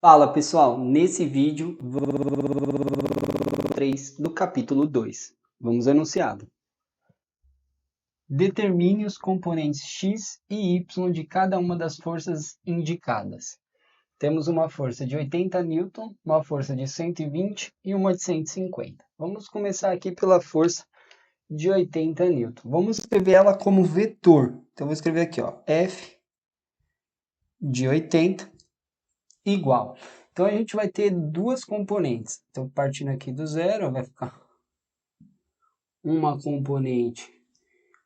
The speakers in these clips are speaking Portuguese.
Fala pessoal, nesse vídeo 3 do capítulo 2. Vamos anunciado. Determine os componentes x e y de cada uma das forças indicadas. Temos uma força de 80 N, uma força de 120 e uma de 150. Vamos começar aqui pela força de 80 N. Vamos escrever ela como vetor. Então vou escrever aqui, ó, F de 80 igual. Então, a gente vai ter duas componentes. Então, partindo aqui do zero, vai ficar uma componente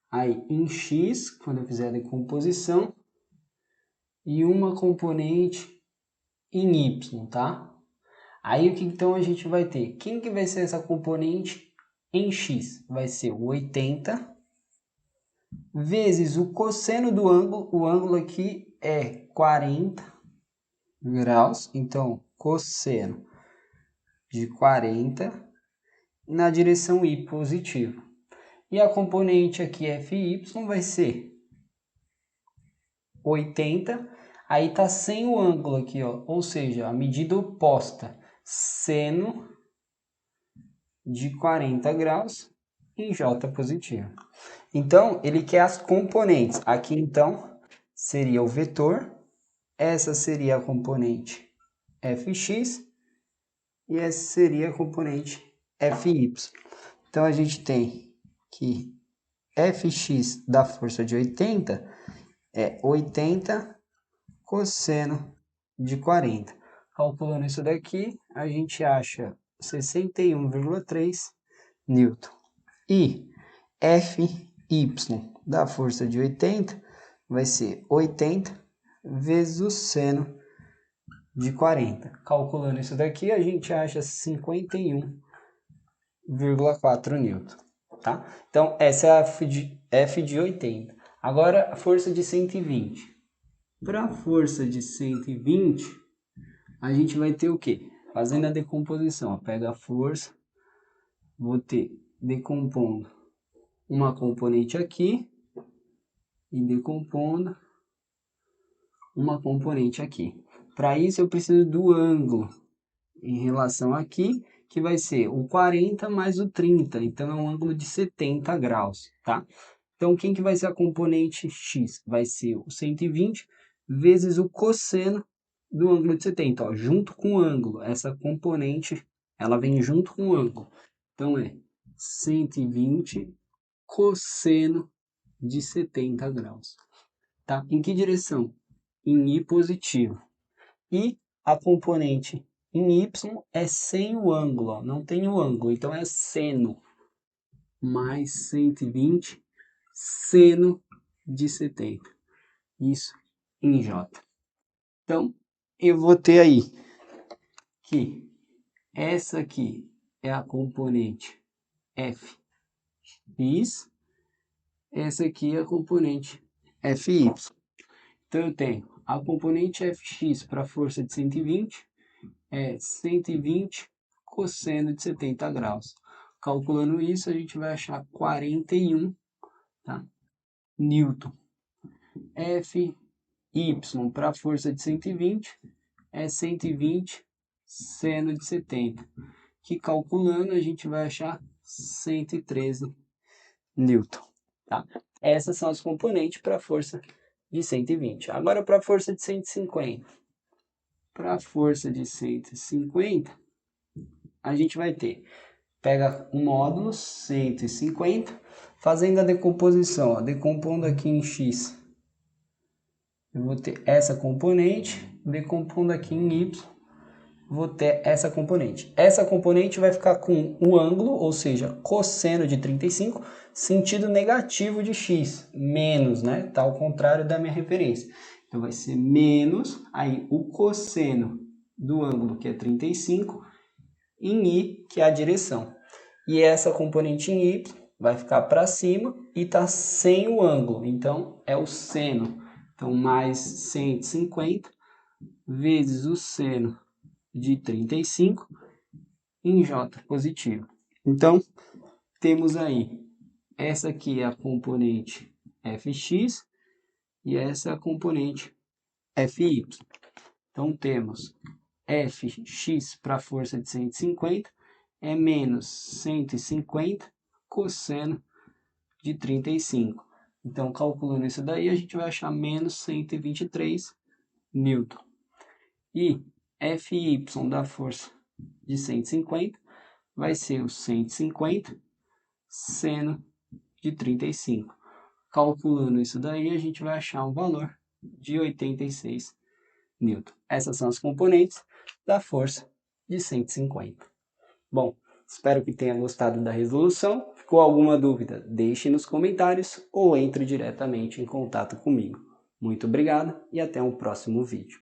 aí em x, quando eu fizer a decomposição, e uma componente em y, tá? Aí, o que então a gente vai ter? Quem que vai ser essa componente em x? Vai ser o 80 vezes o cosseno do ângulo. O ângulo aqui é 40 graus. Então, cosseno de 40 na direção y positivo. E a componente aqui FY vai ser 80, aí está sem o ângulo aqui, ó, ou seja, a medida oposta, seno de 40 graus em J positivo. Então, ele quer as componentes. Aqui, então, seria o vetor, essa seria a componente Fx, e essa seria a componente Fy. Então, a gente tem que Fx da força de 80 é 80 cosseno de 40. Calculando isso daqui, a gente acha 61,3 newton. E Fy da força de 80 vai ser 80 vezes o seno de 40. Calculando isso daqui, a gente acha 51,4 newton. Tá? Então, essa é a F de 80. Agora, a força de 120. Para a força de 120, a gente vai ter o quê? Fazendo a decomposição. Ó, pega a força, vou ter decompondo uma componente aqui e decompondo uma componente aqui. Para isso, eu preciso do ângulo em relação aqui, que vai ser o 40 mais o 30, então é um ângulo de 70 graus, tá? Então, quem que vai ser a componente x? Vai ser o 120 vezes o cosseno do ângulo de 70, ó, junto com o ângulo. Essa componente, ela vem junto com o ângulo. Então, é 120 cosseno de 70 graus, tá? Em que direção? Em y positivo. E a componente em y é sem o ângulo, ó, não tem o ângulo, então é seno mais 120 seno de 70. Isso em J. Então, eu vou ter aí que essa aqui é a componente Fx, essa aqui é a componente Fy. Então, eu tenho a componente Fx para a força de 120 é 120 cosseno de 70 graus. Calculando isso, a gente vai achar 41, tá? Newton. Fy para a força de 120 é 120 seno de 70. Que calculando, a gente vai achar 113 newton. Tá? Essas são as componentes para a força de 120. Agora, para a força de 150. Para a força de 150, a gente vai ter, pega o módulo 150, fazendo a decomposição, ó, decompondo aqui em x, eu vou ter essa componente, decompondo aqui em y, vou ter essa componente. Essa componente vai ficar com o ângulo, ou seja, cosseno de 35, sentido negativo de x, menos, né? Tá ao contrário da minha referência. Então, vai ser menos, aí o cosseno do ângulo, que é 35, em y, que é a direção. E essa componente em y vai ficar para cima e tá sem o ângulo, então é o seno. Então, mais 150 vezes o seno de 35 em J positivo. Então, temos aí, essa aqui é a componente Fx e essa é a componente Fy. Então, temos Fx para a força de 150 é menos 150 cosseno de 35. Então, calculando isso daí, a gente vai achar menos 123 Newton. E Fy da força de 150 vai ser o 150 seno de 35. Calculando isso daí, a gente vai achar um valor de 86 Newton. Essas são as componentes da força de 150. Bom, espero que tenha gostado da resolução. Ficou alguma dúvida? Deixe nos comentários ou entre diretamente em contato comigo. Muito obrigado e até um próximo vídeo.